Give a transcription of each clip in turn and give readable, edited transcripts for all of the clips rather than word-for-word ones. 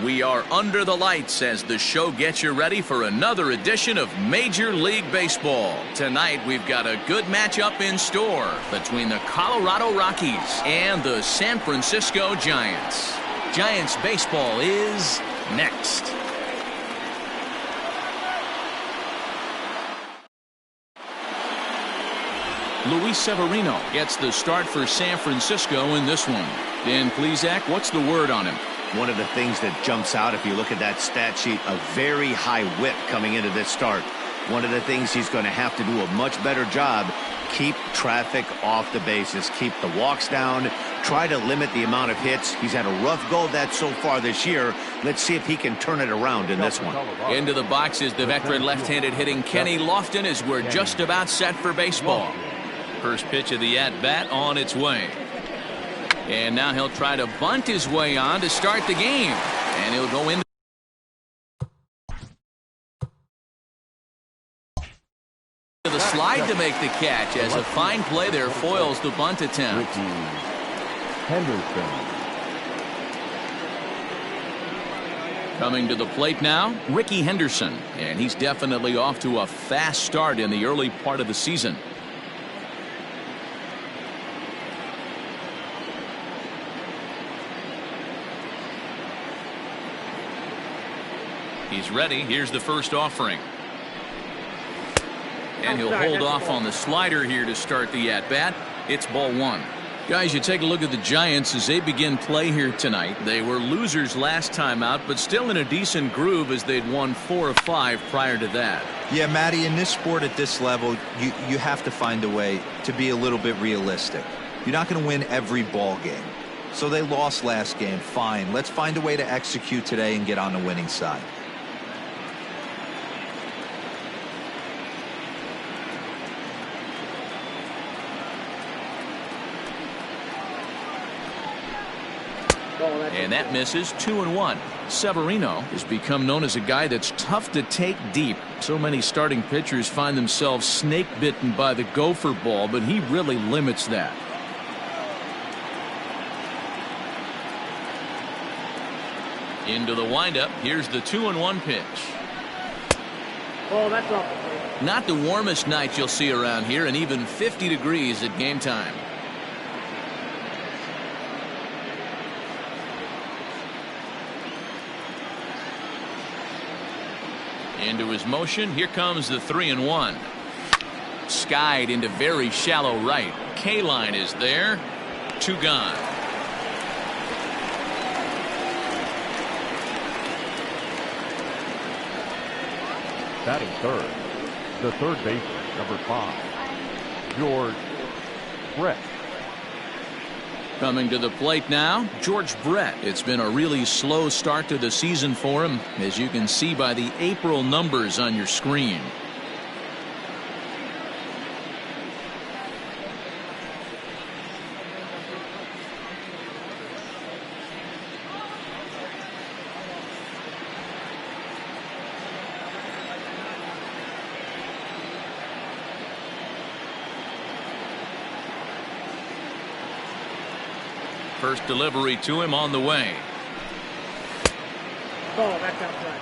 We are under the lights as the show gets you ready for another edition of Major League Baseball. Tonight, we've got a good matchup in store between the Colorado Rockies and the San Francisco Giants. Giants baseball is next. Luis Severino gets the start for San Francisco in this one. Dan Plesac, what's the word on him? One of the things that jumps out if you look at that stat sheet, a very high whip coming into this start. One of the things he's going to have to do a much better job, keep traffic off the bases, keep the walks down, try to limit the amount of hits. He's had a rough go of that so far this year. Let's see if he can turn it around in this one. Into the box is the veteran left-handed hitting Kenny Lofton as we're just about set for baseball. First pitch of the at-bat on its way. And now he'll try to bunt his way on to start the game. And he'll go in to the slide to make the catch as a fine play there foils the bunt attempt. Coming to the plate now, Ricky Henderson. And he's definitely off to a fast start in the early part of the season. He's ready. Here's the first offering. And he'll hold off on the slider here to start the at-bat. It's ball one. Guys, you take a look at the Giants as they begin play here tonight. They were losers last time out, but still in a decent groove as they'd won 4 of 5 prior to that. Yeah, Matty, in this sport at this level, you have to find a way to be a little bit realistic. You're not going to win every ball game. So they lost last game. Fine. Let's find a way to execute today and get on the winning side. And that misses. 2-1. Severino has become known as a guy that's tough to take deep. So many starting pitchers find themselves snake bitten by the gopher ball, but he really limits that. Into the windup. Here's the 2-1 pitch. Oh, that's up. Not the warmest night you'll see around here, and even 50 degrees at game time. Into his motion. Here comes the 3-1. Skied into very shallow right. K-line is there. 2 gone. Batting third, the third baseman, number 5, George Brett. Coming to the plate now, George Brett. It's been a really slow start to the season for him, as you can see by the April numbers on your screen. First delivery to him on the way. Oh, that's outside.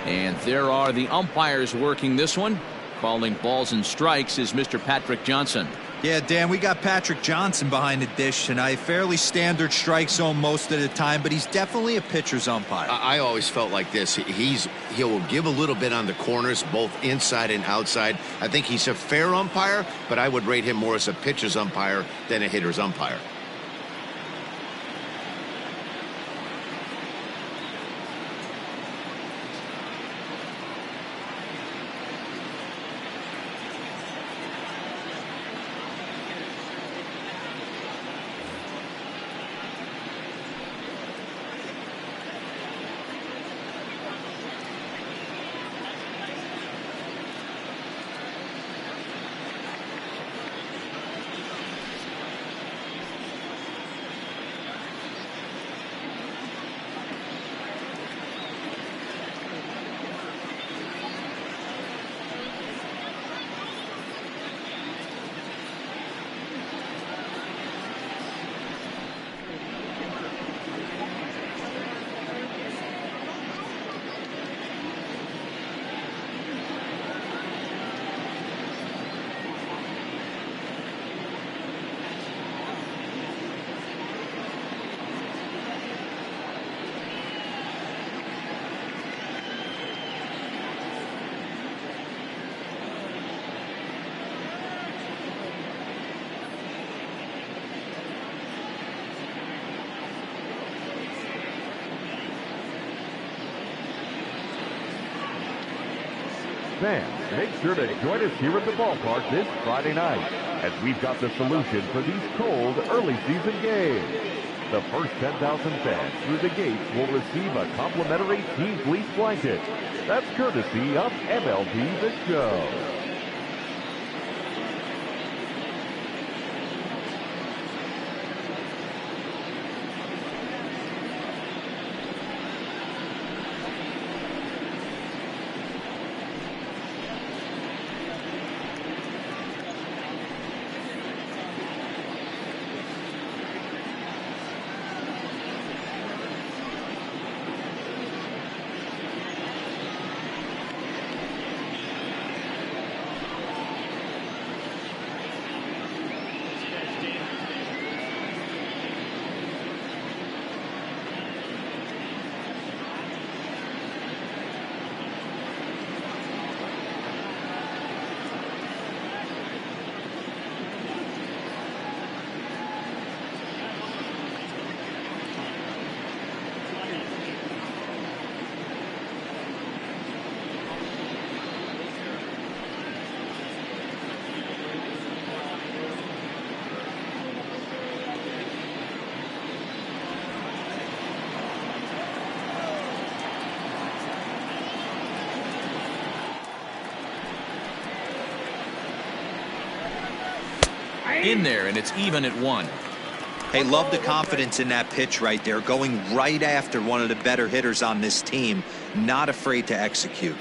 And there are the umpires working this one. Calling balls and strikes is Mr. Patrick Johnson. Yeah, Dan, we got Patrick Johnson behind the dish tonight. Fairly standard strike zone most of the time, but he's definitely a pitcher's umpire. I always felt like this. He'll give a little bit on the corners, both inside and outside. I think he's a fair umpire, but I would rate him more as a pitcher's umpire than a hitter's umpire. Fans, make sure to join us here at the ballpark this Friday night, as we've got the solution for these cold early season games. The first 10,000 fans through the gates will receive a complimentary team fleece blanket. That's courtesy of MLB The Show. In there, and it's even at 1. Hey, love the confidence in that pitch right there, going right after one of the better hitters on this team, not afraid to execute.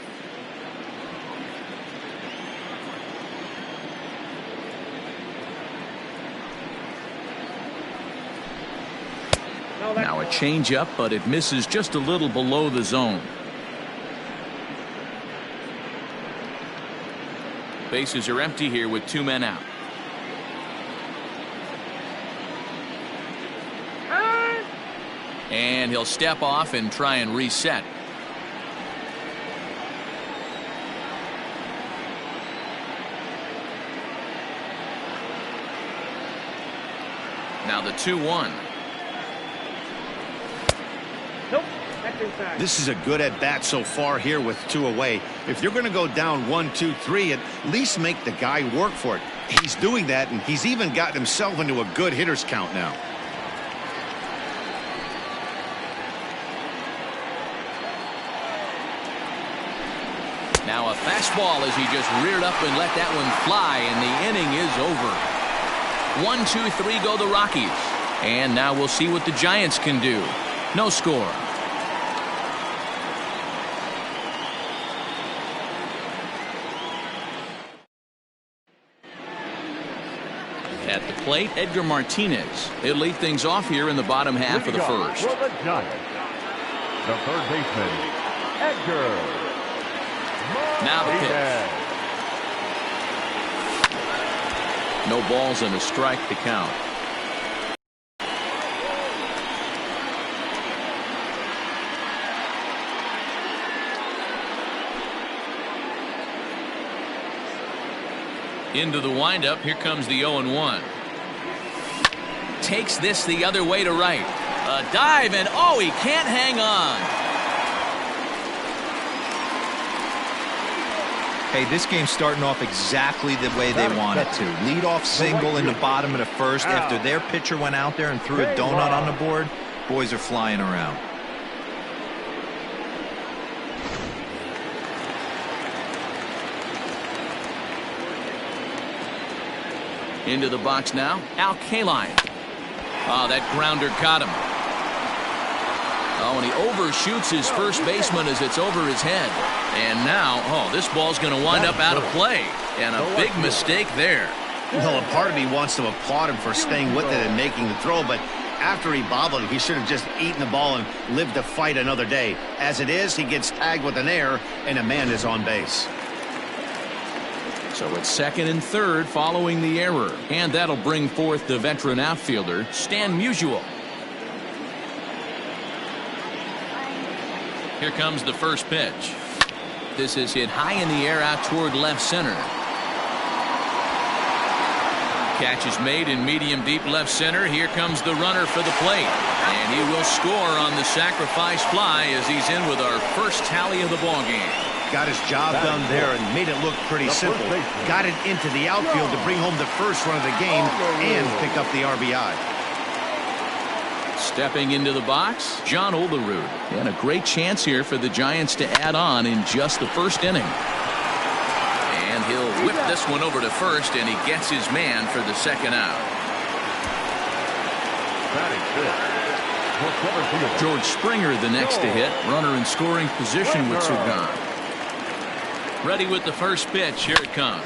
Now a changeup, but it misses just a little below the zone. Bases are empty here with 2 men out. And he'll step off and try and reset. Now the 2-1. Nope. That's inside. This is a good at bat so far here with 2 away. If you're going to go down 1, 2, 3, at least make the guy work for it. He's doing that, and he's even gotten himself into a good hitter's count now. Now a fastball as he just reared up and let that one fly, and the inning is over. 1, 2, 3 go the Rockies. And now we'll see what the Giants can do. No score. At the plate, Edgar Martinez. He'll lead things off here in the bottom half of the first. For the Giants, the third baseman, Edgar. Now the pitch. No balls and a strike to count. Into the windup. Here comes the 0-1. Takes this the other way to right. A dive, and oh, he can't hang on. Hey, this game's starting off exactly the way they want it to. Lead-off single in the bottom of the first after their pitcher went out there and threw a donut on the board. Boys are flying around. Into the box now, Al Kaline. Oh, that grounder got him. Oh, and he overshoots his first baseman as it's over his head. And now, oh, this ball's going to wind up out of play. And a big mistake there. Well, a part of me wants to applaud him for staying with it and making the throw, but after he bobbled, he should have just eaten the ball and lived to fight another day. As it is, he gets tagged with an error, and a man is on base. So it's second and third following the error. And that'll bring forth the veteran outfielder, Stan Musial. Here comes the first pitch. This is hit high in the air out toward left center. Catch is made in medium deep left center. Here comes the runner for the plate. And he will score on the sacrifice fly as he's in with our first tally of the ball game. Got his job done there and made it look pretty simple. Got it into the outfield to bring home the first run of the game and pick up the RBI. Stepping into the box, John Olerud. And a great chance here for the Giants to add on in just the first inning. And he'll whip this one over to first, and he gets his man for the second out. George Springer the next to hit. Runner in scoring position with two gone. Ready with the first pitch. Here it comes.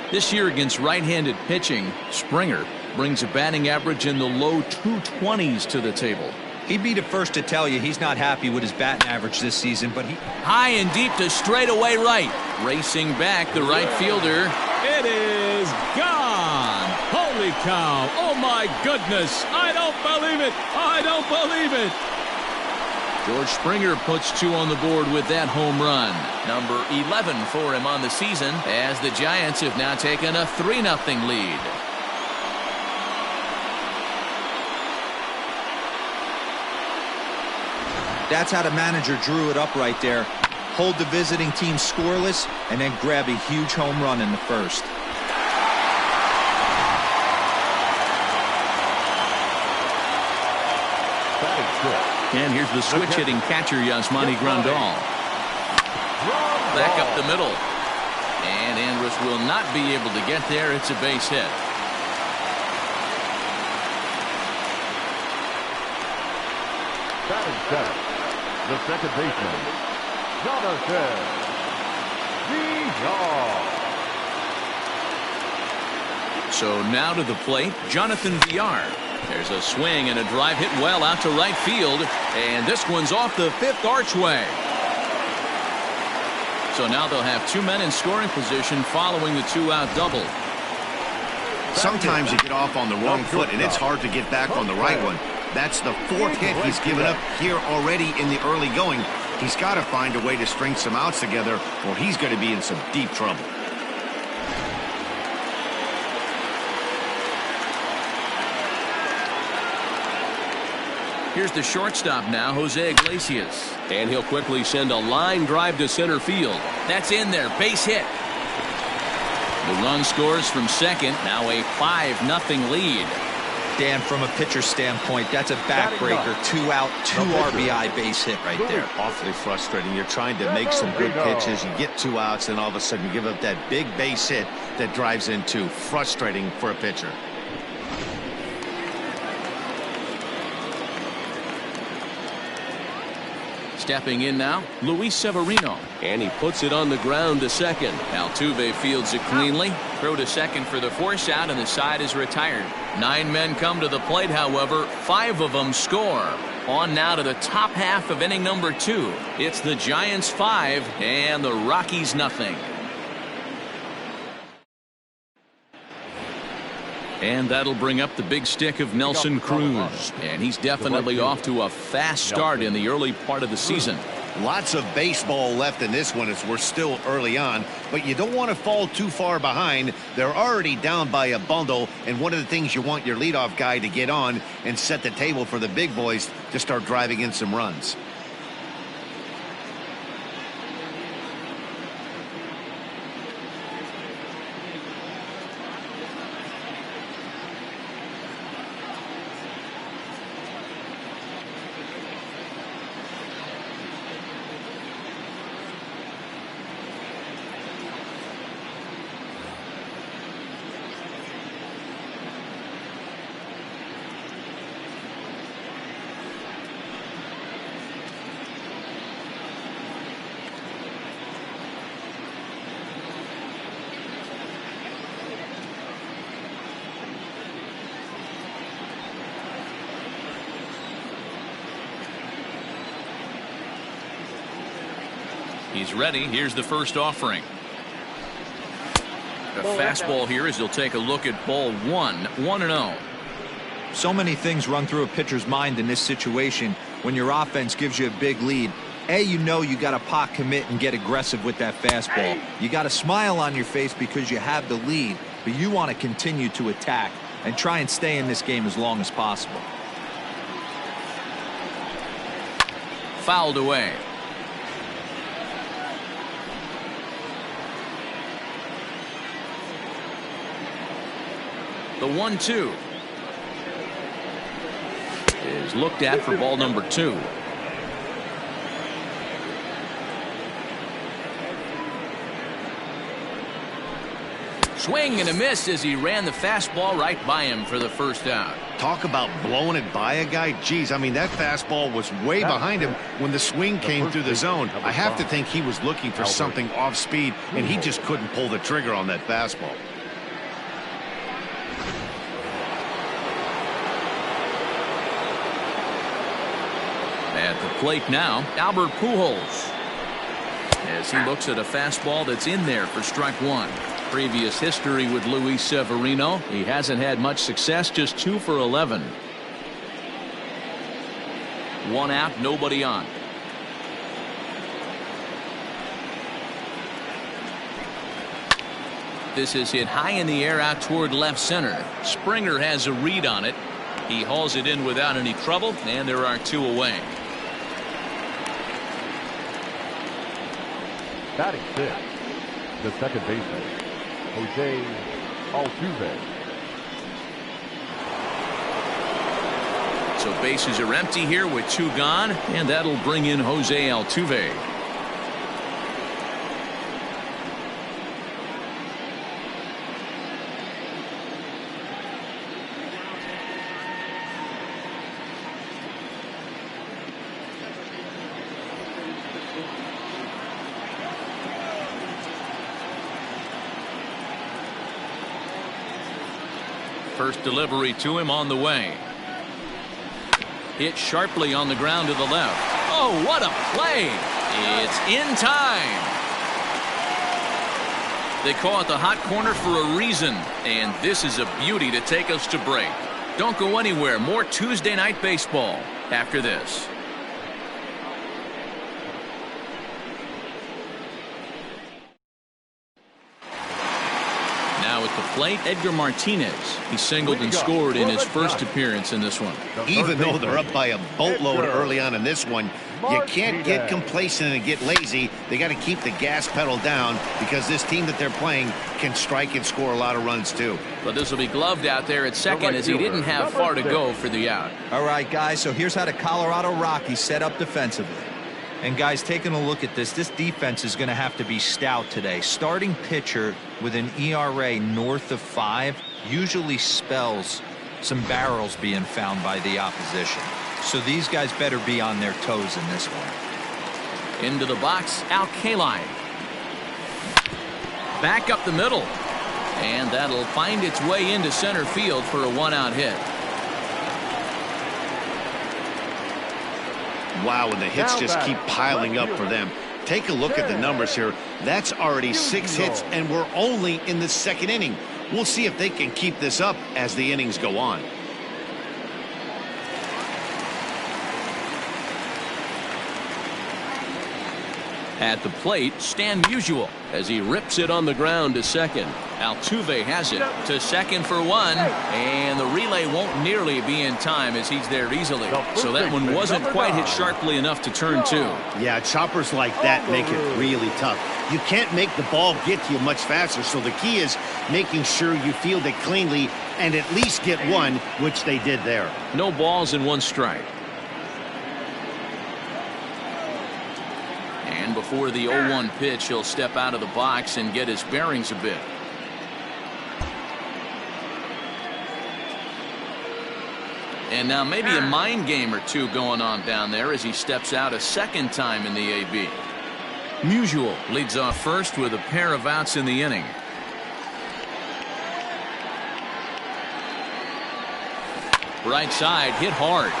This year against right-handed pitching, Springer brings a batting average in the low 220s to the table. He'd be the first to tell you he's not happy with his batting average this season, but he... High and deep to straightaway right. Racing back, the right fielder. It is gone. Holy cow. Oh, my goodness. I don't believe it. I don't believe it. George Springer puts two on the board with that home run. Number 11 for him on the season, as the Giants have now taken a 3-0 lead. That's how the manager drew it up right there. Hold the visiting team scoreless and then grab a huge home run in the first. And here's the switch-hitting catcher, Yasmani Grandal. Back up the middle. And Andrus will not be able to get there. It's a base hit. Batting center, the second baseman, Jonathan Villar. So now to the plate, Jonathan Villar. There's a swing and a drive hit well out to right field, and this one's off the fifth archway. So now they'll have two men in scoring position following the two-out double. Sometimes you get off on the wrong foot, and it's hard to get back on the right one. That's the fourth hit he's given up here already in the early going. He's got to find a way to string some outs together, or he's going to be in some deep trouble. Here's the shortstop now, Jose Iglesias. And he'll quickly send a line drive to center field. That's in there, base hit. The run scores from second, now a 5-0 lead. Dan, from a pitcher standpoint, that's a backbreaker. 2 out, 2 RBI base hit right there. Awfully frustrating. You're trying to make some good pitches. You get 2 outs, and all of a sudden you give up that big base hit that drives in 2. Frustrating for a pitcher. Stepping in now, Luis Severino. And he puts it on the ground to second. Altuve fields it cleanly. Throw to second for the force out, and the side is retired. 9 men come to the plate, however. 5 of them score. On now to the top half of inning number 2. It's the Giants 5 and the Rockies nothing. And that'll bring up the big stick of Nelson Cruz. And he's definitely off to a fast start in the early part of the season. Lots of baseball left in this one as we're still early on, but you don't want to fall too far behind. They're already down by a bundle, and one of the things you want your leadoff guy to get on and set the table for the big boys to start driving in some runs. He's ready. Here's the first offering. A fastball here as he'll take a look at ball 1, 1-0. So many things run through a pitcher's mind in this situation when your offense gives you a big lead. You know you got to pot commit and get aggressive with that fastball. You got a smile on your face because you have the lead, but you want to continue to attack and try and stay in this game as long as possible. Fouled away. The 1-2 is looked at for ball number 2. Swing and a miss as he ran the fastball right by him for the first out. Talk about blowing it by a guy. Geez, I mean, that fastball was way behind him when the swing came through the zone. I have to think he was looking for something off speed, and he just couldn't pull the trigger on that fastball. At the plate now, Albert Pujols, as he looks at a fastball that's in there for strike 1. Previous history with Luis Severino. He hasn't had much success, just 2 for 11. 1 out, nobody on. This is hit high in the air out toward left center. Springer has a read on it. He hauls it in without any trouble, and there are 2 away. Batting 6, the second baseman, Jose Altuve. So bases are empty here with 2 gone, and that'll bring in Jose Altuve. First delivery to him on the way. Hit sharply on the ground to the left. Oh, what a play! It's in time. They call it the hot corner for a reason, and this is a beauty to take us to break. Don't go anywhere. More Tuesday Night Baseball after this. Now at the plate, Edgar Martinez. He singled and scored in his first appearance in this one. Even though they're up by a boatload early on in this one, you can't get complacent and get lazy. They got to keep the gas pedal down because this team that they're playing can strike and score a lot of runs too. But this will be gloved out there at second as he didn't have far to go for the out. All right, guys, so here's how the Colorado Rockies set up defensively. And guys, taking a look at this defense is going to have to be stout today. Starting pitcher with an ERA north of 5 usually spells some barrels being found by the opposition. So these guys better be on their toes in this one. Into the box, Al Kaline. Back up the middle. And that'll find its way into center field for a 1-out hit. Wow, and the hits just keep piling up for them. Take a look at the numbers here. That's already 6 hits, and we're only in the second inning. We'll see if they can keep this up as the innings go on. At the plate, Stan Musial as he rips it on the ground to second. Altuve has it to second for 1, and the relay won't nearly be in time as he's there easily. So that one wasn't quite hit sharply enough to turn 2. Yeah, choppers like that make it really tough. You can't make the ball get to you much faster, so the key is making sure you field it cleanly and at least get 1, which they did there. No balls and 1 strike. And before the 0-1 pitch, he'll step out of the box and get his bearings a bit. And now maybe a mind game or 2 going on down there as he steps out a second time in the AB. Musial leads off first with a pair of outs in the inning. Right side hit hard.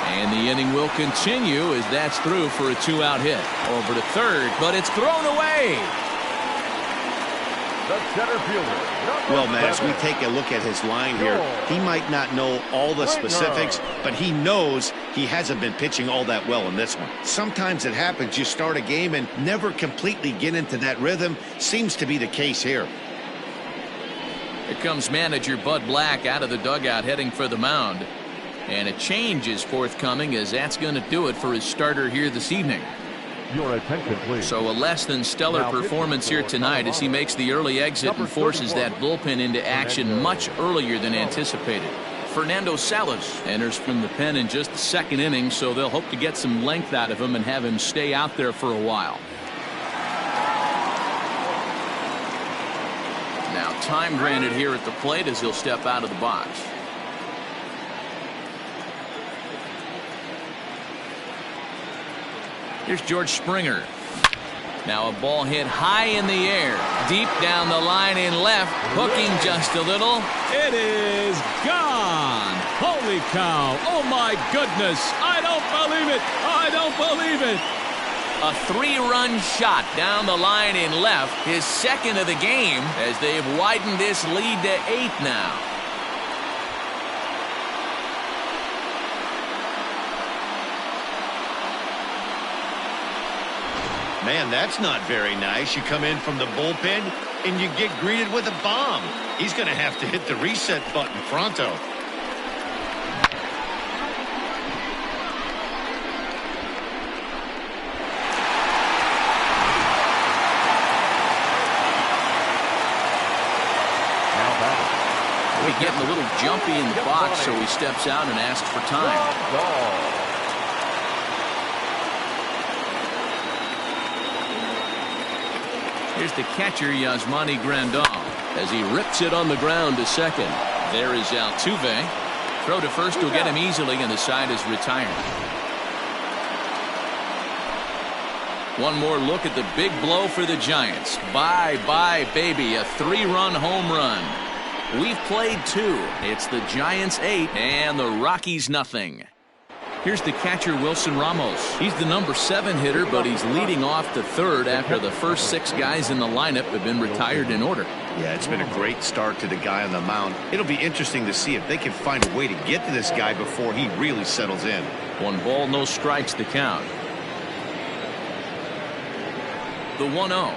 And the inning will continue as that's through for a 2-out hit. Over to third, but it's thrown away. The center fielder. Well, man, as we take a look at his line here, he might not know all the specifics, but he knows he hasn't been pitching all that well in this one. Sometimes it happens. You start a game and never completely get into that rhythm. Seems to be the case here. Here comes manager Bud Black out of the dugout heading for the mound. And a change is forthcoming as that's going to do it for his starter here this evening. Your attention, please. So a less than stellar performance here tonight as he makes the early exit and forces that bullpen into action much earlier than anticipated. Fernando Salas enters from the pen in just the second inning, so they'll hope to get some length out of him and have him stay out there for a while. Now time granted here at the plate as he'll step out of the box. Here's George Springer. Now a ball hit high in the air, deep down the line in left, hooking just a little. It is gone. Holy cow. Oh, my goodness. I don't believe it. I don't believe it. A 3-run shot down the line in left, his second of the game, as they've widened this lead to 8 now. Man, that's not very nice. You come in from the bullpen and you get greeted with a bomb. He's going to have to hit the reset button pronto. He's getting a little jumpy in the box, so he steps out and asks for time. Here's the catcher, Yasmani Grandal, as he rips it on the ground to second. There is Altuve. Throw to first will get him easily, and the side is retired. One more look at the big blow for the Giants. Bye-bye, baby. A 3-run home run. We've played 2. It's the Giants 8 and the Rockies nothing. Here's the catcher, Wilson Ramos. He's the number 7 hitter, but he's leading off the third after the first 6 guys in the lineup have been retired in order. Yeah, it's been a great start to the guy on the mound. It'll be interesting to see if they can find a way to get to this guy before he really settles in. 1 ball, no strikes the count. The 1-0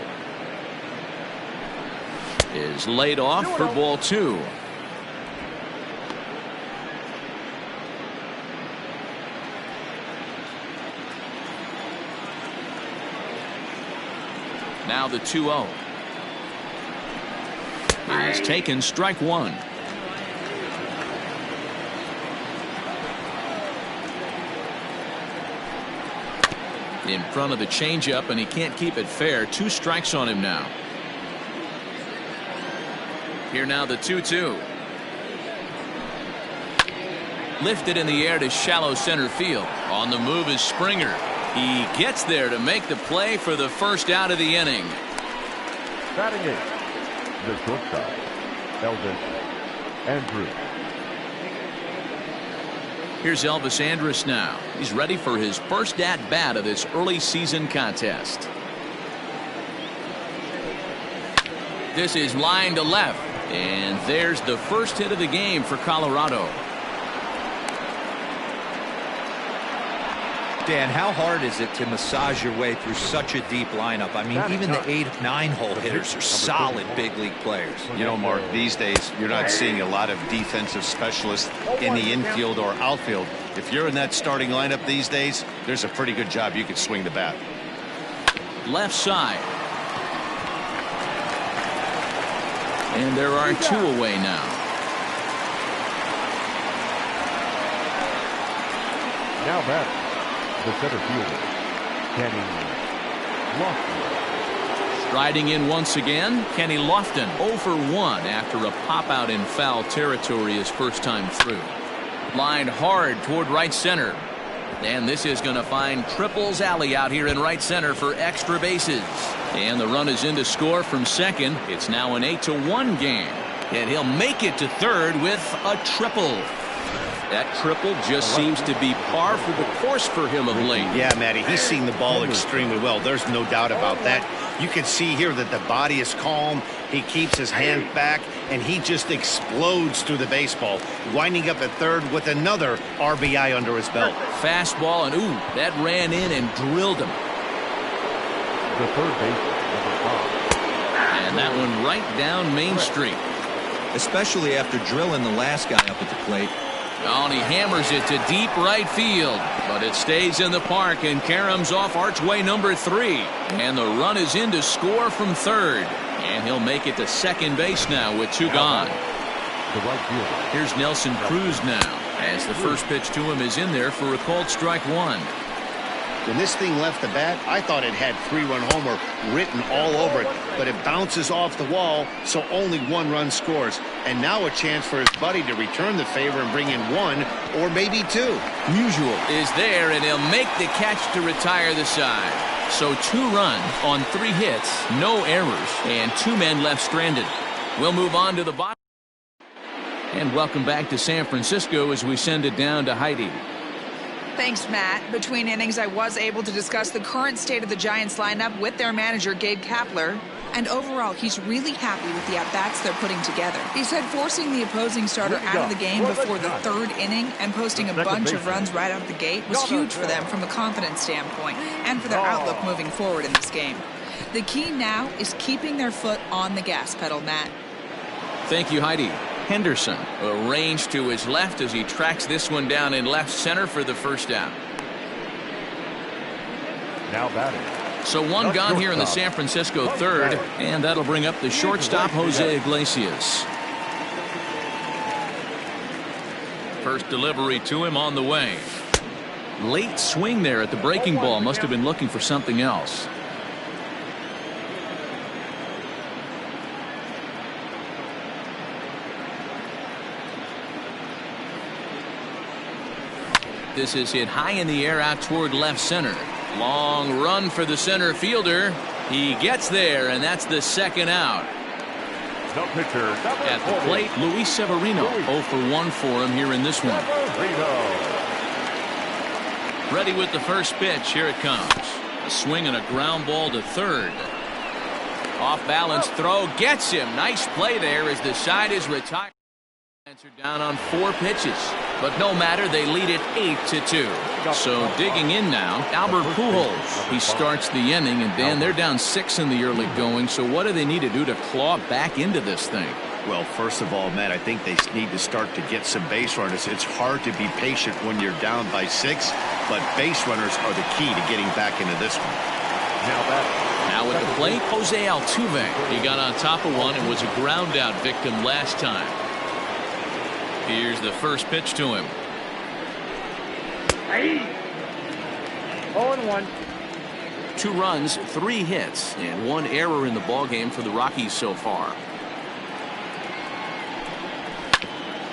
is laid off for ball 2. Now the 2-0 is taken, strike 1. In front of the changeup, and he can't keep it fair. 2 strikes on him now. Here now the 2-2. Lifted in the air to shallow center field. On the move is Springer. He gets there to make the play for the first out of the inning. Batting 8, the shortstop, Elvis Andrus. Here's Elvis Andrus now. He's ready for his first at-bat of this early season contest. This is line to left, and there's the first hit of the game for Colorado. Dan, how hard is it to massage your way through such a deep lineup? I mean, even the 8-9 hole hitters are solid big league players. You know, Mark, these days you're not seeing a lot of defensive specialists in the infield or outfield. If you're in that starting lineup these days, there's a pretty good job you could swing the bat. Left side. And there are 2 away now. Now back. The center fielder, Kenny Lofton. Striding in once again, Kenny Lofton 0 for 1 after a pop out in foul territory his first time through. Lined hard toward right center. And this is going to find Triples Alley out here in right center for extra bases. And the run is in to score from second. It's now an 8-1 game. And he'll make it to third with a triple. That triple just seems to be par for the course for him of late. Yeah, Matty, he's seeing the ball extremely well. There's no doubt about that. You can see here that the body is calm. He keeps his hand back, and he just explodes through the baseball, winding up at third with another RBI under his belt. Fastball, and ooh, that ran in and drilled him. The third baseman, number 5. And that one right down Main Street. Especially after drilling the last guy up at the plate. Oh, and he hammers it to deep right field. But it stays in the park and caroms off archway number 3. And the run is in to score from third. And he'll make it to second base now with 2 gone. Here's Nelson Cruz now, as the first pitch to him is in there for a called strike 1. When this thing left the bat, I thought it had 3-run homer written all over it, but it bounces off the wall, so only 1 run scores. And now a chance for his buddy to return the favor and bring in 1 or maybe 2. Musial is there, and he'll make the catch to retire the side. So 2 runs on 3 hits, no errors, and 2 men left stranded. We'll move on to the bottom. And welcome back to San Francisco as we send it down to Heidi. Thanks, Matt. Between innings, I was able to discuss the current state of the Giants lineup with their manager, Gabe Kapler. And overall, he's really happy with the at-bats they're putting together. He said forcing the opposing starter out of the game before the 3rd inning and posting a bunch of runs right out the gate was huge for them from a confidence standpoint and for their outlook moving forward in this game. The key now is keeping their foot on the gas pedal, Matt. Thank you, Heidi. Henderson arranged to his left as he tracks this one down in left center for the first out. Now batting. So 1 gone here in the San Francisco 3rd, and that'll bring up the shortstop, Jose Iglesias. First delivery to him on the way. Late swing there at the breaking ball. Must have been looking for something else. This is hit high in the air out toward left center. Long run for the center fielder. He gets there, and that's the 2nd out. The pitcher, at the plate, Luis Severino. 0 for 1 for him here in this one. Ready with the first pitch. Here it comes. A swing and a ground ball to third. Off balance throw gets him. Nice play there as the side is retired. Answered down on 4 pitches, but no matter, they lead it 8-2. So digging in now, Albert Pujols. He starts the inning, and Dan, they're down 6 in the early going. So what do they need to do to claw back into this thing? Well, first of all, Matt, I think they need to start to get some base runners. It's hard to be patient when you're down by 6, but base runners are the key to getting back into this one. Now at the plate, Jose Altuve. He got on top of one and was a ground out victim last time. Here's the first pitch to him. 0-1. 2 runs, 3 hits, and 1 error in the ballgame for the Rockies so far.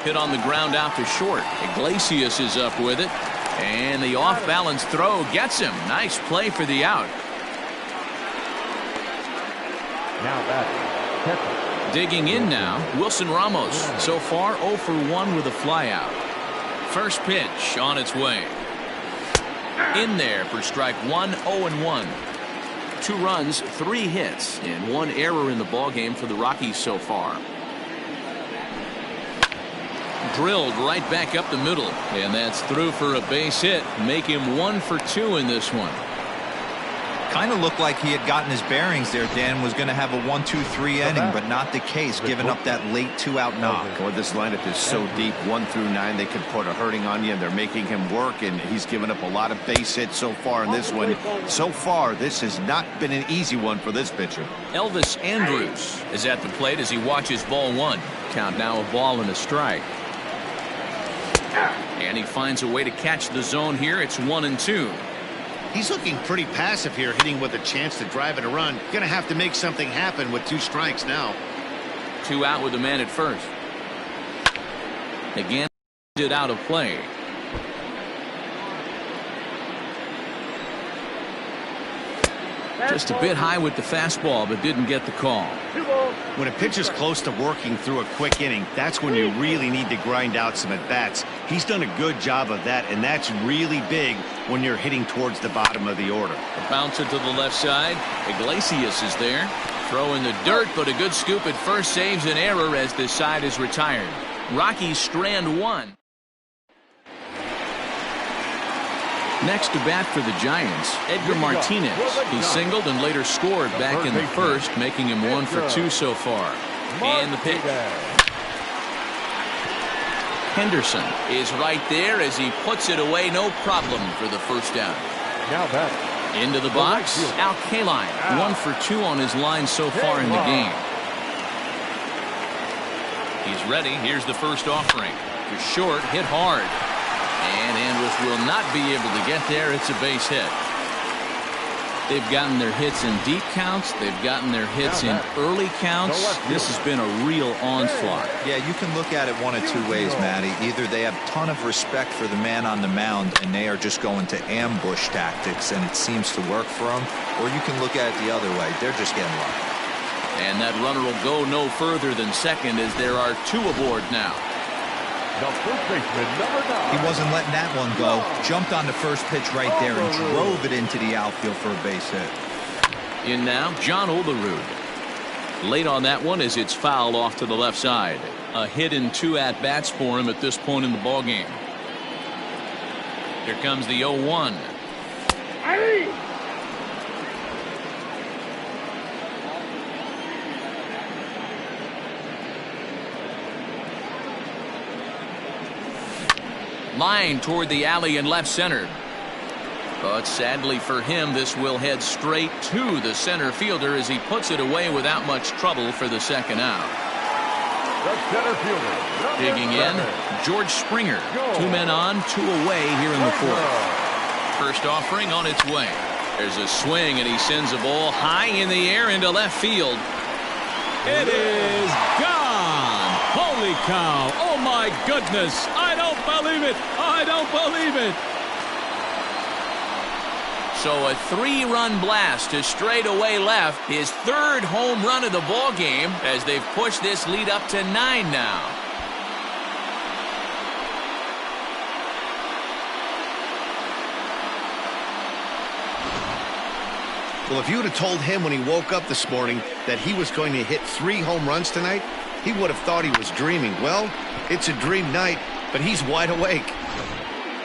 Hit on the ground out to short. Iglesias is up with it, and the off-balance throw gets him. Nice play for the out. Now batting. Digging in now, Wilson Ramos. So far 0 for 1 with a flyout. First pitch on its way. In there for strike 1, 0-1. 2 runs, 3 hits, and 1 error in the ballgame for the Rockies so far. Drilled right back up the middle, and that's through for a base hit. Make him 1 for 2 in this one. Kind of looked like he had gotten his bearings there, Dan. Was going to have a 1-2-3 inning, but not the case, giving up that late 2-out knock. Boy, this lineup is so deep, 1 through 9. They could put a hurting on you, and they're making him work, and he's given up a lot of base hits so far in this one. So far, this has not been an easy one for this pitcher. Elvis Andrus is at the plate as he watches ball 1. Count now a ball and a strike. And he finds a way to catch the zone here. It's 1-2. He's looking pretty passive here, hitting with a chance to drive it a run. Going to have to make something happen with 2 strikes now. 2 out with the man at first. Again, it out of play. Just a bit high with the fastball, but didn't get the call. When a pitcher's close to working through a quick inning, that's when you really need to grind out some at-bats. He's done a good job of that, and that's really big when you're hitting towards the bottom of the order. A bouncer to the left side. Iglesias is there. Throw in the dirt, but a good scoop at first saves an error as this side is retired. Rockies strand 1. Next to bat for the Giants, Edgar Martinez. He singled and later scored back in the first, making him 1 for 2 so far. And the pitch. Henderson is right there as he puts it away, no problem for the first down. Now back. Into the box, Al Kaline, 1 for 2 on his line so far in the game. He's ready. Here's the first offering. To short, hit hard. And Andrus will not be able to get there. It's a base hit. They've gotten their hits in deep counts. They've gotten their hits in early counts. This has been a real onslaught. Yeah, you can look at it one of two ways, Matty. Either they have a ton of respect for the man on the mound and they are just going to ambush tactics and it seems to work for them, or you can look at it the other way. They're just getting lucky. And that runner will go no further than second as there are 2 aboard now. The first baseman, number 9. He wasn't letting that one go. Jumped on the first pitch right there and drove it into the outfield for a base hit. In now, John Olerud. Late on that one as it's fouled off to the left side. A hit and 2 at-bats for him at this point in the ballgame. Here comes the 0-1. Line toward the alley and left center. But sadly for him, this will head straight to the center fielder as he puts it away without much trouble for the second out. The center fielder. Digging in, George Springer. 2 men on, 2 away here in the 4th. First offering on its way. There's a swing and he sends a ball high in the air into left field. It is gone. Holy cow. Oh, my goodness. I don't believe it. I don't believe it. So a 3-run blast to straightaway left. His 3rd home run of the ball game as they've pushed this lead up to 9 now. Well, if you would have told him when he woke up this morning that he was going to hit 3 home runs tonight, he would have thought he was dreaming. Well, it's a dream night, but he's wide awake.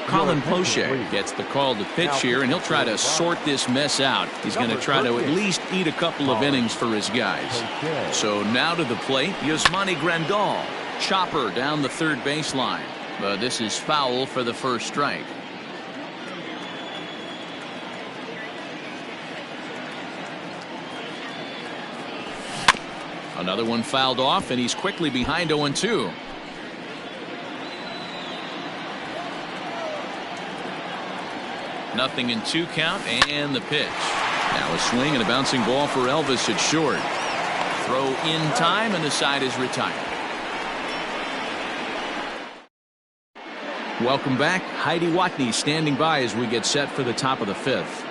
Colin Poche gets the call to pitch here, and he'll try to sort this mess out. He's going to try to at least eat a couple of innings for his guys. So now to the plate, Yasmani Grandal. Chopper down the third baseline. But this is foul for the first strike. Another one fouled off, and he's quickly behind 0-2. Nothing in 2 count, and the pitch. Now a swing and a bouncing ball for Elvis at short. Throw in time, and the side is retired. Welcome back. Heidi Watney standing by as we get set for the top of the 5th.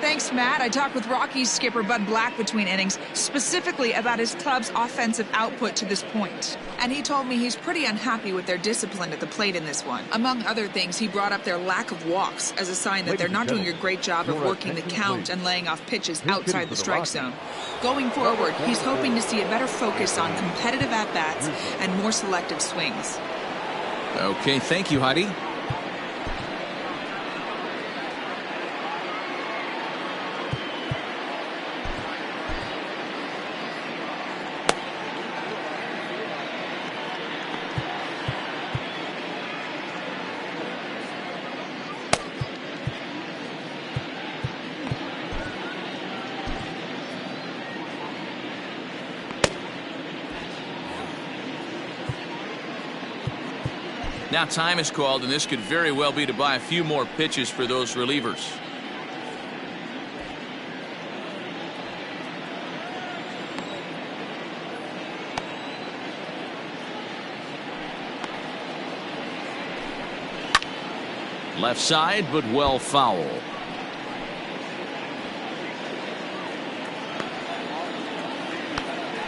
Thanks, Matt. I talked with Rockies skipper Bud Black between innings, specifically about his club's offensive output to this point. And he told me he's pretty unhappy with their discipline at the plate in this one. Among other things, he brought up their lack of walks as a sign that they're not doing a great job of working the count and laying off pitches outside the strike zone. Going forward, he's hoping to see a better focus on competitive at-bats and more selective swings. Okay, thank you, Heidi. Now time is called, and this could very well be to buy a few more pitches for those relievers. Left side, but well foul.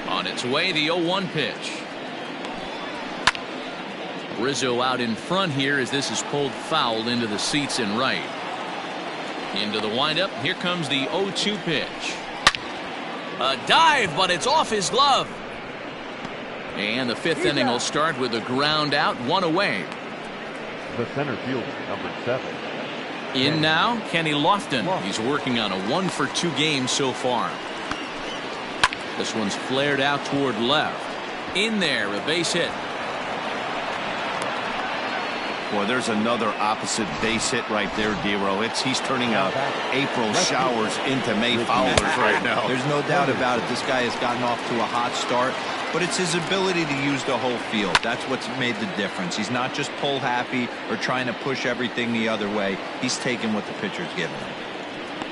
On its way, the 0-1 pitch. Rizzo out in front here as this is pulled foul into the seats and right. Into the windup. Here comes the 0-2 pitch. A dive, but it's off his glove. And the 5th inning will start with a ground out, 1 away. The center fielder, number 7. In now, Kenny Lofton. He's working on a 1-for-2 game so far. This one's flared out toward left. In there, a base hit. Boy, there's another opposite base hit right there, D-Row. He's turning out April showers into May fowlers right now. There's no doubt about it. This guy has gotten off to a hot start, but it's his ability to use the whole field. That's what's made the difference. He's not just pull happy or trying to push everything the other way. He's taking what the pitcher's giving him.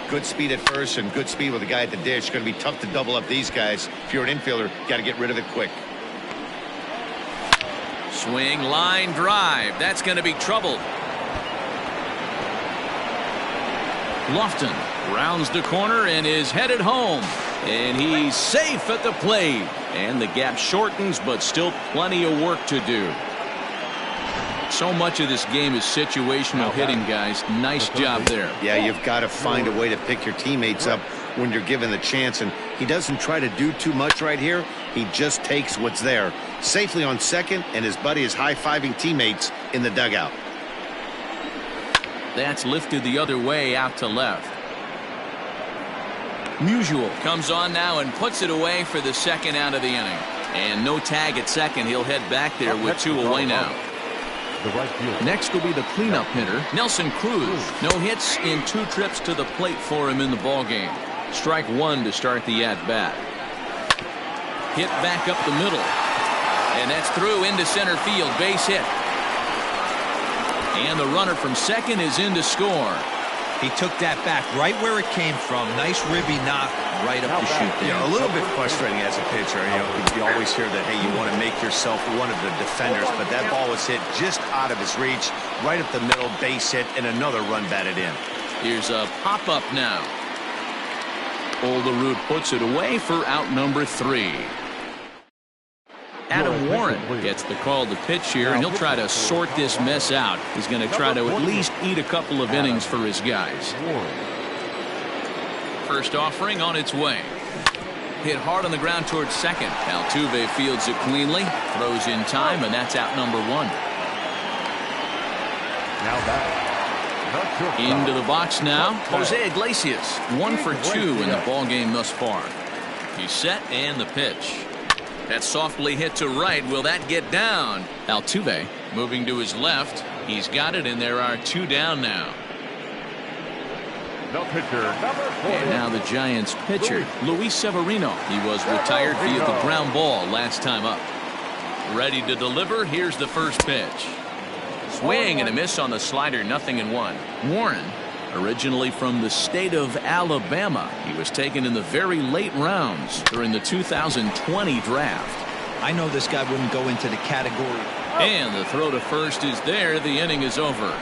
Good speed at first and good speed with the guy at the dish. It's going to be tough to double up these guys. If you're an infielder, got to get rid of it quick. Swing, line drive. That's going to be trouble. Lofton rounds the corner and is headed home. And he's safe at the plate. And the gap shortens, but still plenty of work to do. So much of this game is situational hitting, guys. Nice job there. Yeah, you've got to find a way to pick your teammates up when you're given the chance. And he doesn't try to do too much right here. He just takes what's there. Safely on second, and his buddy is high-fiving teammates in the dugout. That's lifted the other way out to left. Musial comes on now and puts it away for the second out of the inning. And no tag at second. He'll head back there with 2 away now. Next will be the cleanup hitter, Nelson Cruz. No hits in 2 trips to the plate for him in the ballgame. Strike 1 to start the at-bat. Hit back up the middle. And that's through into center field. Base hit. And the runner from second is in to score. He took that back right where it came from. Nice ribby knock right up the chute there. Yeah, a little bit frustrating as a pitcher. You always hear that, hey, you want to make yourself one of the defenders, but that ball was hit just out of his reach, right up the middle, base hit, and another run batted in. Here's a pop-up now. Olderud puts it away for out number 3. Adam Warren gets the call to pitch here, and he'll try to sort this mess out. He's going to try to at least eat a couple of innings for his guys. First offering on its way. Hit hard on the ground towards second. Altuve fields it cleanly, throws in time, and that's out number 1. Into the box now, Jose Iglesias. 1 for 2 in the ballgame thus far. He's set and the pitch. That's softly hit to right. Will that get down? Altuve moving to his left. He's got it, and there are 2 down now. The pitcher, number 4. And now the Giants pitcher, Luis Severino. He was retired via the ground ball last time up. Ready to deliver. Here's the first pitch. Swing and a miss on the slider. 0-1. Warren, originally from the state of Alabama, he was taken in the very late rounds during the 2020 draft. I know this guy wouldn't go into the category. And the throw to first is there. The inning is over.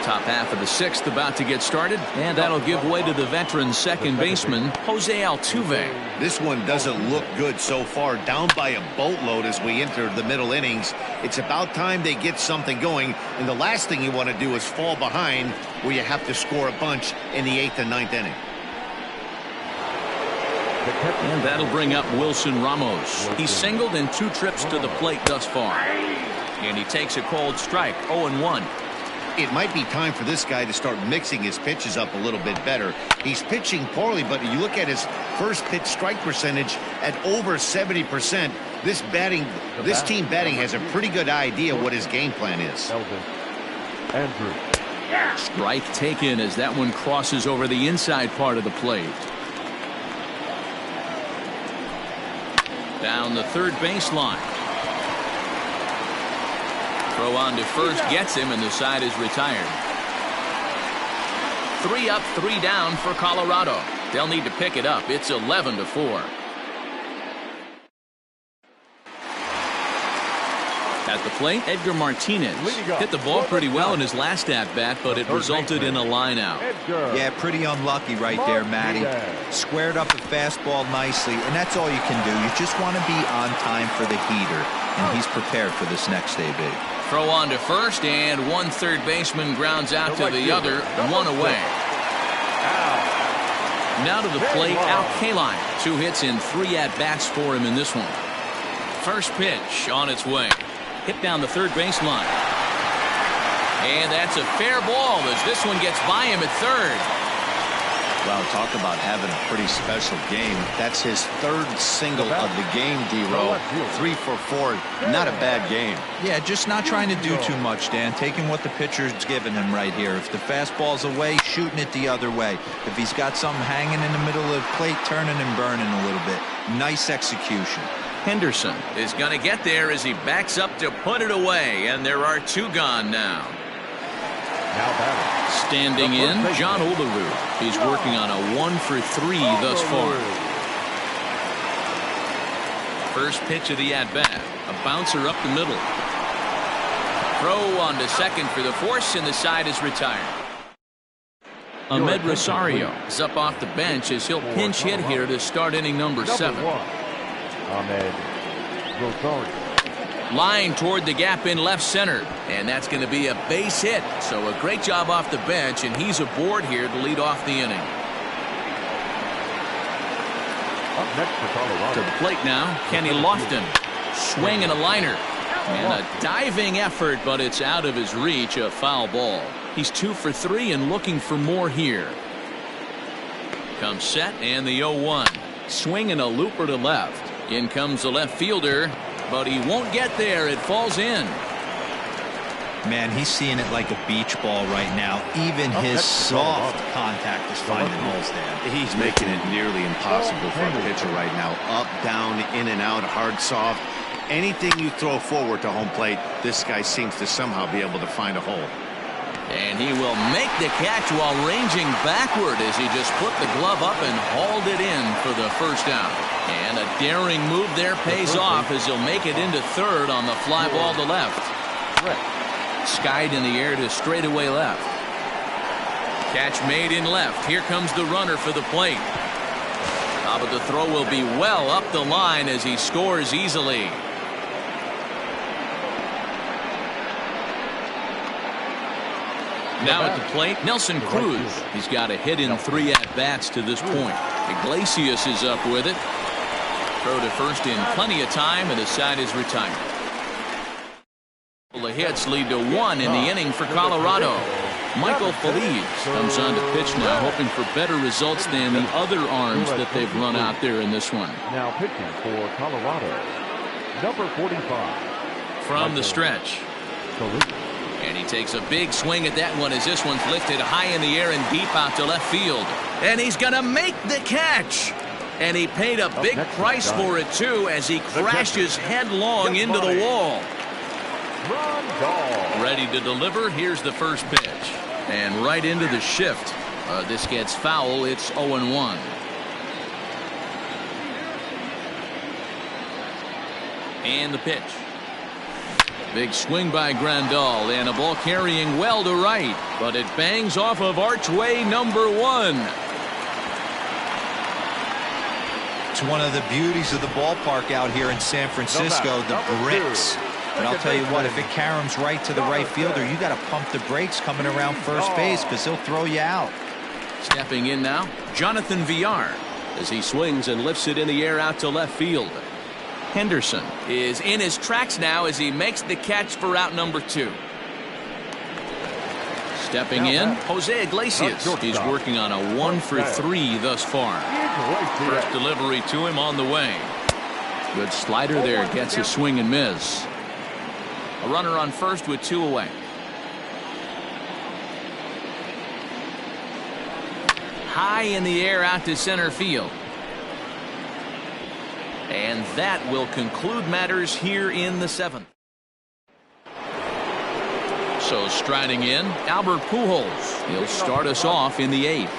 Top half of the 6th about to get started, and that'll give way to the veteran second baseman, Jose Altuve. This one doesn't look good so far. Down by a boatload as we enter the middle innings. It's about time they get something going, and the last thing you want to do is fall behind where you have to score a bunch in the 8th and 9th inning. And that'll bring up Wilson Ramos. He's singled in 2 trips to the plate thus far. And he takes a cold strike, 0-1. It might be time for this guy to start mixing his pitches up a little bit better. He's pitching poorly, but you look at his first pitch strike percentage at over 70%. This team batting has a pretty good idea what his game plan is. Andrew. Strike taken as that one crosses over the inside part of the plate. Down the third baseline. Throw on to first gets him, and the side is retired. 3 up, 3 down for Colorado. They'll need to pick it up. It's 11-4. At the plate, Edgar Martinez hit the ball pretty well in his last at-bat, but it resulted in a line out. Yeah, pretty unlucky right there, Matty. Squared up a fastball nicely, and that's all you can do. You just want to be on time for the heater, and he's prepared for this next AB. Throw on to first, and one third baseman grounds out to the other, 1 away. Now to the plate, Al Kaline. 2 hits in 3 at-bats for him in this one. First pitch on its way. Hit down the third baseline. And that's a fair ball as this one gets by him at third. Well, talk about having a pretty special game. That's his third single of the game, D-Row. 3 for 4. Not a bad game. Yeah, just not trying to do too much, Dan. Taking what the pitcher's giving him right here. If the fastball's away, shooting it the other way. If he's got something hanging in the middle of the plate, turning and burning a little bit. Nice execution. Henderson is going to get there as he backs up to put it away, and there are 2 gone now. Standing in, John Olerud. He's working on a 1 for 3 thus far. First pitch of the at-bat. A bouncer up the middle. Throw on to second for the force, and the side is retired. Ahmed Rosario is up off the bench as he'll pinch hit here to start inning number 7. Ahmed Rosario. Line toward the gap in left center, and that's going to be a base hit. So a great job off the bench, and he's aboard here to lead off the inning. Up next for Colorado. To the plate now, Kenny Lofton. Swing and a liner. And a diving effort, but it's out of his reach, a foul ball. He's 2 for 3 and looking for more here. Comes set, and the 0-1. Swing and a looper to left. In comes the left fielder, but he won't get there. It falls in. Man, he's seeing it like a beach ball right now. Even his soft contact is finding holes there. He's making it nearly impossible for a pitcher right now. Up, down, in and out, hard, soft. Anything you throw forward to home plate, this guy seems to somehow be able to find a hole. And he will make the catch while ranging backward as he just put the glove up and hauled it in for the first out. And a daring move there pays off as he'll make it into third on the fly ball to left. Skied in the air to straightaway left. Catch made in left. Here comes the runner for the plate. But the throw will be well up the line as he scores easily. Now at the plate, Nelson Cruz. He's got a hit in 3 at-bats to this point. Iglesias is up with it. Throw to first in plenty of time, and the side is retired. The hits lead to 1 in the inning for Colorado. Michael Feliz comes on to pitch now, hoping for better results than the other arms that they've run out there in this one. Now pitching for Colorado, number 45. From the stretch. And he takes a big swing at that one as this one's lifted high in the air and deep out to left field. And he's going to make the catch. And he paid a big price for it, too, as he crashes headlong into the wall. Ready to deliver. Here's the first pitch. And right into the shift. This gets foul. It's 0-1. And the pitch. Big swing by Grandal, and a ball carrying well to right, but it bangs off of archway number 1. It's one of the beauties of the ballpark out here in San Francisco, the bricks. But I'll tell you what, if it caroms right to the right fielder, you got to pump the brakes coming around first base because he'll throw you out. Stepping in now, Jonathan Villar, as he swings and lifts it in the air out to left field. Henderson is in his tracks now as he makes the catch for out number 2. Stepping in, Jose Iglesias. He's working on a 1 for 3 thus far. First delivery to him on the way. Good slider there, gets a swing and miss. A runner on first with 2 away. High in the air out to center field. And that will conclude matters here in the 7th. So striding in, Albert Pujols. He'll start us off in the 8th.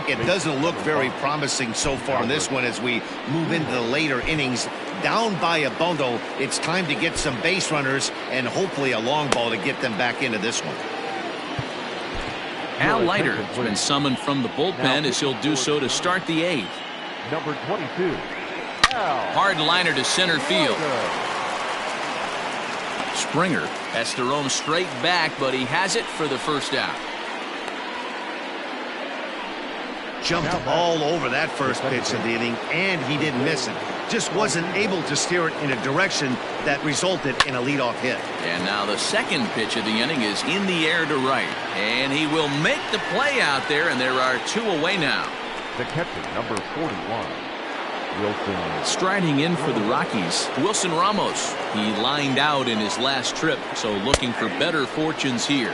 It doesn't look very promising so far in this one as we move into the later innings. Down by a bundle, it's time to get some base runners and hopefully a long ball to get them back into this one. Al Leiter has been summoned from the bullpen as he'll do so to start the 8th. Number 22. Hard liner to center field. Springer has to roam straight back, but he has it for the first out. Jumped all over that first pitch of the inning, and he didn't miss it. Just wasn't able to steer it in a direction that resulted in a leadoff hit. And now the second pitch of the inning is in the air to right. And he will make the play out there, and there are 2 away now. The catcher, number 41, Wilson. Striding in for the Rockies, Wilson Ramos. He lined out in his last trip, so looking for better fortunes here. A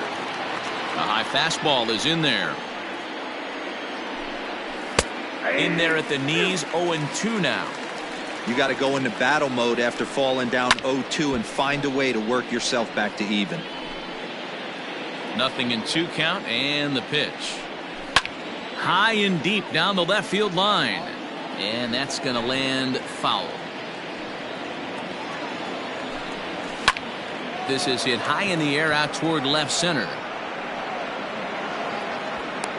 high fastball is in there. In there at the knees, 0-2 now. You got to go into battle mode after falling down 0-2 and find a way to work yourself back to even. 0-2 count, and the pitch. High and deep down the left field line. And that's going to land foul. This is hit high in the air out toward left center.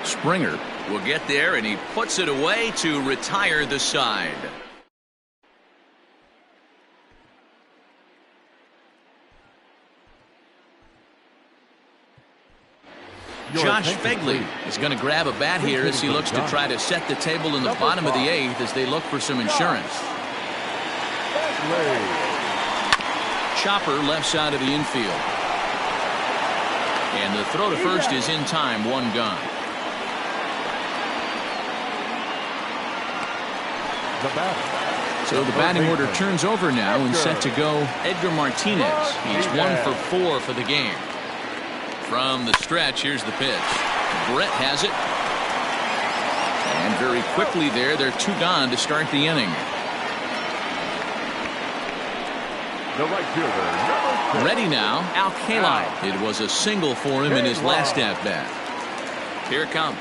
Springer will get there, and he puts it away to retire the side. Josh Fegley is going to grab a bat here as he looks to try to set the table in the bottom of the 8th as they look for some insurance. Chopper left side of the infield. And the throw to first is in time, 1 gone. So the batting order turns over now and set to go Edgar Martinez. He's 1 for 4 for the game. From the stretch, here's the pitch. Brett has it. And very quickly there, they're 2 gone to start the inning. The right fielder, Ready now, Al Kaline. It was a single for him in his last at-bat. Here it comes.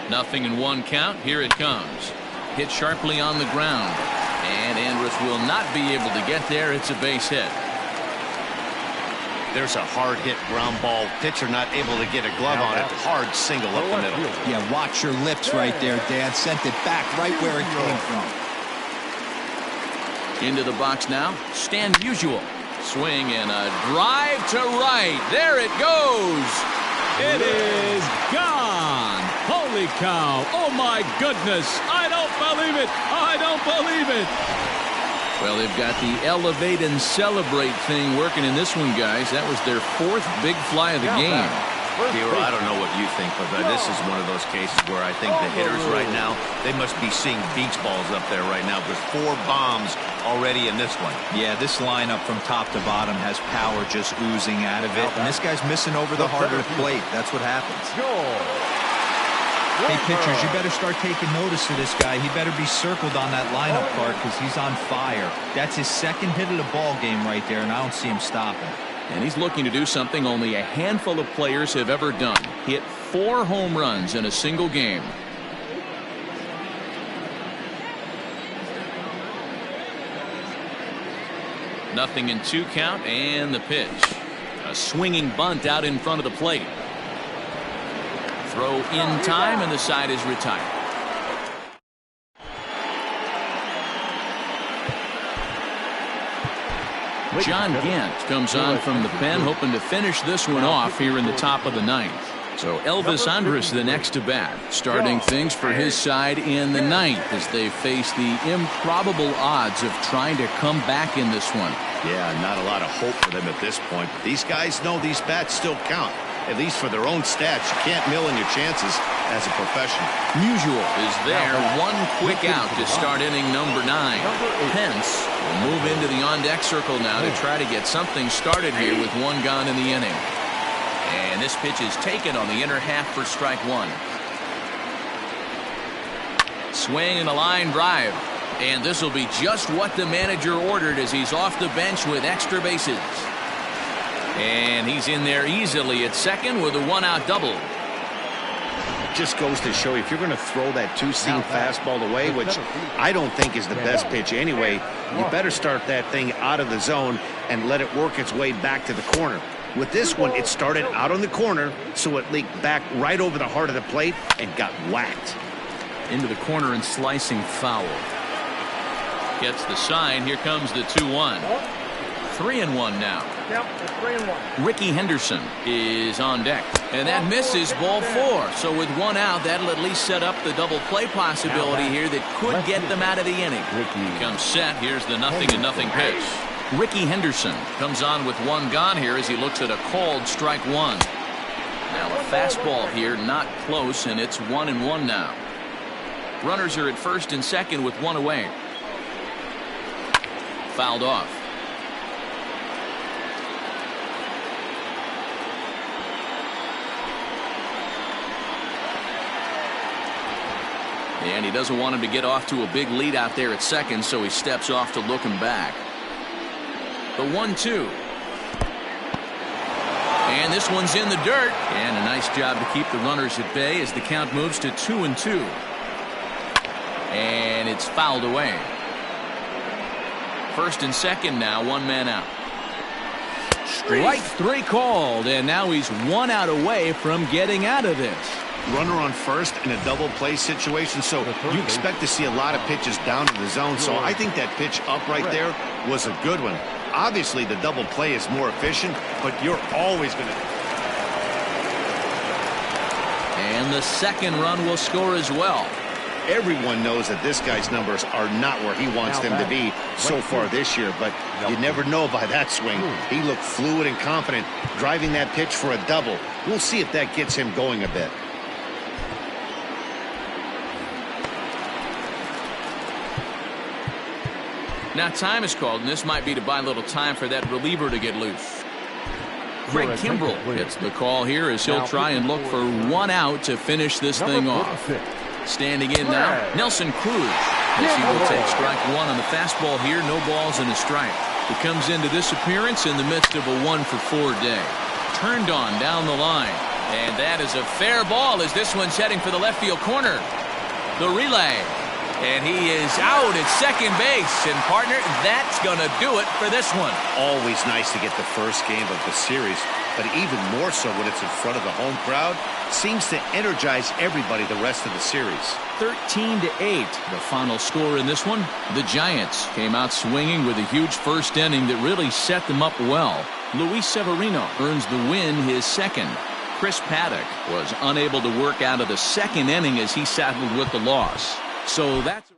Nothing in 1 count. Here it comes. Hit sharply on the ground. And Andrus will not be able to get there. It's a base hit. There's a hard hit ground ball. Pitcher not able to get a glove on it. Hard single up the middle. Yeah, watch your lips right there, Dan. Sent it back right where it came from. Into the box now. Stan Musial. Swing and a drive to right. There it goes. It is gone. Holy cow. Oh, my goodness. I don't believe it. I don't believe it. Well, they've got the elevate and celebrate thing working in this one, guys. That was their 4th big fly of the game. I don't know what you think, but this is one of those cases where I think the hitters right now, they must be seeing beach balls up there right now. There's 4 bombs already in this one. Yeah, this lineup from top to bottom has power just oozing out of it. And this guy's missing over the heart of the plate. That's what happens. Hey, pitchers, you better start taking notice of this guy. He better be circled on that lineup card because he's on fire. That's his 2nd hit of the ball game right there, and I don't see him stopping. And he's looking to do something only a handful of players have ever done. Hit 4 home runs in a single game. Nothing in 2 count, and the pitch. A swinging bunt out in front of the plate. Throw in time, and the side is retired. John Gant comes on from the pen, hoping to finish this one off here in the top of the 9th. So Elvis Andrus the next to bat, starting things for his side in the 9th as they face the improbable odds of trying to come back in this one. Yeah, not a lot of hope for them at this point. But these guys know these bats still count, at least for their own stats. You can't mill in your chances as a professional. Musial is there, 1 quick out to start inning number 9. Pence will move into the on-deck circle now to try to get something started here with 1 gone in the inning. And this pitch is taken on the inner half for strike 1. Swing and a line drive. And this will be just what the manager ordered as he's off the bench with extra bases. And he's in there easily at second with a 1-out double. Just goes to show you, if you're going to throw that 2-seam fastball away, which I don't think is the best pitch anyway, you better start that thing out of the zone and let it work its way back to the corner. With this one, it started out on the corner, so it leaked back right over the heart of the plate and got whacked. Into the corner and slicing foul. Gets the sign. Here comes the 2-1. 3-1 now. Yep, 3-1. Ricky Henderson is on deck. And that misses ball 4. So with 1 out, that'll at least set up the double play possibility here that could get them out of the inning. Comes set. Here's the 0-0 pitch. Ricky Henderson comes on with 1 gone here as he looks at a called strike 1. Now a fastball here, not close, and it's 1-1 now. Runners are at first and second with 1 away. Fouled off. And he doesn't want him to get off to a big lead out there at second, so he steps off to look him back. The 1-2. And this one's in the dirt. And a nice job to keep the runners at bay as the count moves to 2-2. And it's fouled away. First and second now, 1 man out. Strike 3 called, and now he's 1 out away from getting out of this. Runner on first in a double play situation, so you expect to see a lot of pitches down in the zone. So I think that pitch up right there was a good one. Obviously, the double play is more efficient, but you're always going to. And the second run will score as well. Everyone knows that this guy's numbers are not where he wants them to be so far this year, but you never know by that swing. He looked fluid and confident, driving that pitch for a double. We'll see if that gets him going a bit. Now time is called, and this might be to buy a little time for that reliever to get loose. Craig Kimbrell gets the call here as he'll try and look for 1 out to finish this thing off. Standing in now, Nelson Cruz, as he will take strike 1 on the fastball here. No balls and a strike. He comes into this appearance in the midst of a 1-for-4 day. Turned on down the line, and that is a fair ball as this one's heading for the left field corner. The relay. And he is out at second base. And, partner, that's going to do it for this one. Always nice to get the first game of the series, but even more so when it's in front of the home crowd. Seems to energize everybody the rest of the series. 13-8, the final score in this one. The Giants came out swinging with a huge first inning that really set them up well. Luis Severino earns the win, his second. Chris Paddock was unable to work out of the second inning as he saddled with the loss. So that's